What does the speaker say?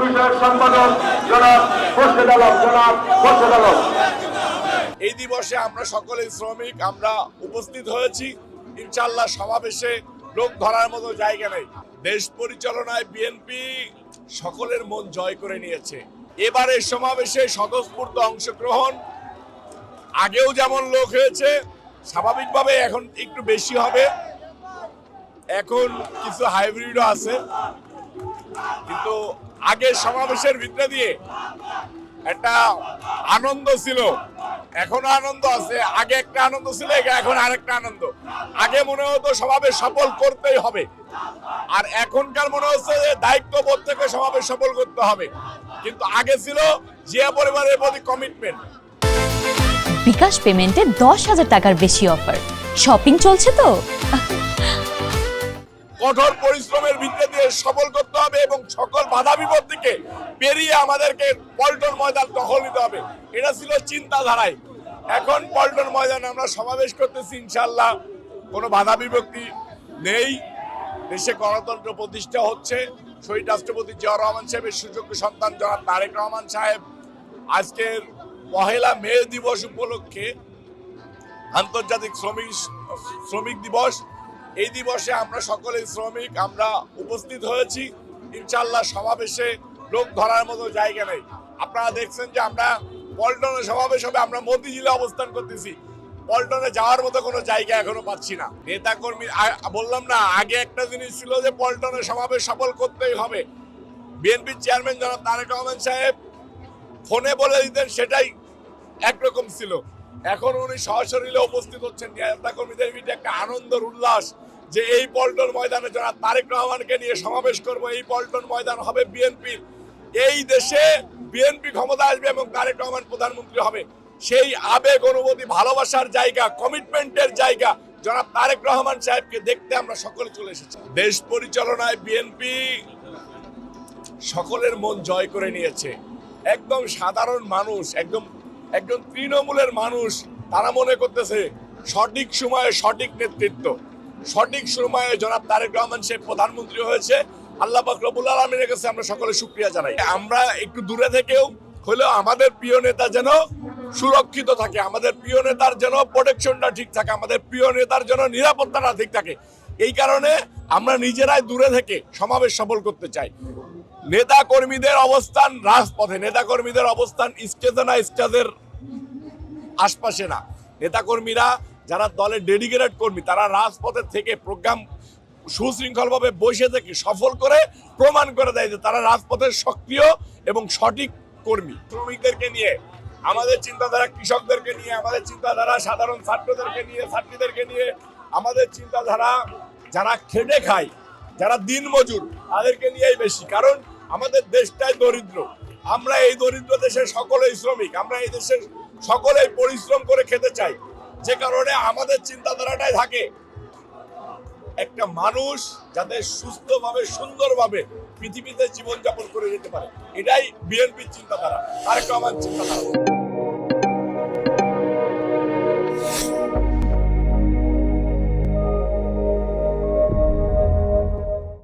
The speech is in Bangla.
বিষয়ক সম্পাদক জনাব খোরশেদ আলম। এই দিবসে আমরা সকলে শ্রমিক আমরা উপস্থিত হয়েছি। ইনশাআল্লাহ সমাবেশে লোক ধরার মতো জায়গা নেই। দেশ পরিচালনায় বিএনপি সকলের মন জয় করে নিয়েছে। এবারে সমাবেশে স্বতঃস্ফূর্ত অংশগ্রহণ, আগেও যেমন লোক হয়েছে স্বাভাবিকভাবে এখন একটু বেশি হবে। এখন কিছু হাইব্রিডও আছে, কিন্তু আগের সমাবেশের ভিতরে দিয়ে একটা আনন্দ ছিল, এখনো আনন্দ আছে। আগে একটা আনন্দ ছিল, এখন আরেকটা আনন্দ। আগে মনে হতো সমাবেশ সফল করতেই হবে, আর এখনকার মনে হচ্ছে যে দায়িত্ববোধ থেকে সমাবেশ সফল করতে হবে। কিন্তু আগে ছিল জিয়া পরিবারের প্রতি কমিটমেন্ট। বিকাশ পেমেন্টে 10,000 টাকার বেশি অফার। শপিং চলছে তো, কঠোর পরিশ্রমের ভিতরে দিয়ে সফল করতে হবে এবং সকল বাধা বিপত্তিকে পেরিয়ে আমাদেরকে পল্টন ময়দান দখল নিতে হবে। এটা ছিল চিন্তাধারায়। এখন পল্টন ময়দানে আমরা সমাবেশ করতেছি, ইনশাআল্লাহ কোনো বাধা বিপত্তি নেই। দেশে গণতন্ত্র প্রতিষ্ঠা হচ্ছে। শহীদ রাষ্ট্রপতি জিয়াউর রহমান সাহেবের সুযোগ্য সন্তান জনাব তারেক রহমান সাহেব আজকের 1 মে দিবস উপলক্ষে আন্তর্জাতিক শ্রমিক দিবস, এই দিবসে আমরা সকলে শ্রমিক আমরা উপস্থিত হয়েছি। ইনশাআল্লাহ সমাবেশে লোক ধরার মতো জায়গা নেই। আপনারা দেখছেন যে আমরা পল্টনে সমাবেশ হবে, আমরা মতিঝিলে অবস্থান করতেছি। পল্টনে যাওয়ার মতো কোনো জায়গা এখনো পাচ্ছি না। নেতা কর্মী বললাম না, আগে একটা জিনিস ছিল যে পল্টনে সমাবেশ সফল করতেই হবে। বিএনপির চেয়ারম্যান জনাব তারেক রহমান সাহেব ফোনে বলে দিতেন, সেটাই একরকম ছিল। এখন উনি সশরীরে উপস্থিত হচ্ছেন। নেতা কর্মীদের ভিতরে একটা আনন্দের উল্লাস যে এই পল্টন ময়দানে জনাব তারেক রহমানকে নিয়ে সমাবেশ করব। এই পল্টন ময়দান হবে বিএনপির। এই দেশে বিএনপি ক্ষমতা আসবে এবং তারেক রহমান প্রধানমন্ত্রী হবে। সেই আবেগ, অনুভূতি, ভালোবাসার জায়গা, কমিটমেন্টের জায়গা জনাব তারেক রহমান সাহেবকে দেখতে আমরা সকলে চলে এসেছি। দেশ পরিচালনায় বিএনপি সকলের মন জয় করে নিয়েছে। একদম সাধারণ মানুষ, একজন তৃণমূলের মানুষ, তারা মনে করতেছে সঠিক সময়ে সঠিক নেতৃত্ব, সঠিক সময়ে জনাব তারেক রহমান সাহেব প্রধানমন্ত্রী হয়েছে। আল্লাহ পাক রব্বুল আলামিনের কাছে আমরা সকলে শুকরিয়া জানাই। আমরা একটু দূরে থেকেও হলেও আমাদের প্রিয় নেতা যেন সুরক্ষিত থাকে, আমাদের প্রিয় নেতার যেন প্রোটেকশনটা ঠিক থাকে, আমাদের প্রিয় নেতার যেন নিরাপত্তাটা ঠিক থাকে। এই কারণে আমরা নিজেরাই দূরে থেকে সমাবেশ সফল করতে চাই। নেতা কর্মীদের অবস্থান রাজপথে, নেতা কর্মীদের অবস্থান স্টেজে না, স্টেজের আশপাশে না। নেতা কর্মীরা যারা দলের ডেডিকেটেড কর্মী, তারা রাজপথের থেকে প্রোগ্রাম সুশৃঙ্খলভাবে বসে থেকে সফল করে প্রমাণ করে দেয় যে তারা রাজপথের সক্রিয় এবং সঠিক কর্মী। শ্রমিকদেরকে নিয়ে আমাদের চিন্তাধারা, কৃষকদেরকে নিয়ে আমাদের চিন্তাধারা, সাধারণ ছাত্রদেরকে নিয়ে, ছাত্রীদেরকে নিয়ে আমাদের চিন্তাধারা, যারা খেটে খায়, যারা দিনমজুর, তাদেরকে নিয়েই বেশি। কারণ আমাদের দেশটাই দরিদ্র। আমরা এই দরিদ্র দেশের সকলেই শ্রমিক, আমরা এই দেশের সকলেই পরিশ্রম করে খেতে চাই। যে কারণে আমাদের চিন্তাধারাটাই থাকে একটা মানুষ যাতে সুস্থভাবে, সুন্দরভাবে পৃথিবীতে জীবনযাপন করে যেতে পারে। এটাই বিএনপির চিন্তাধারা, তারেক রহমান চিন্তাধারা।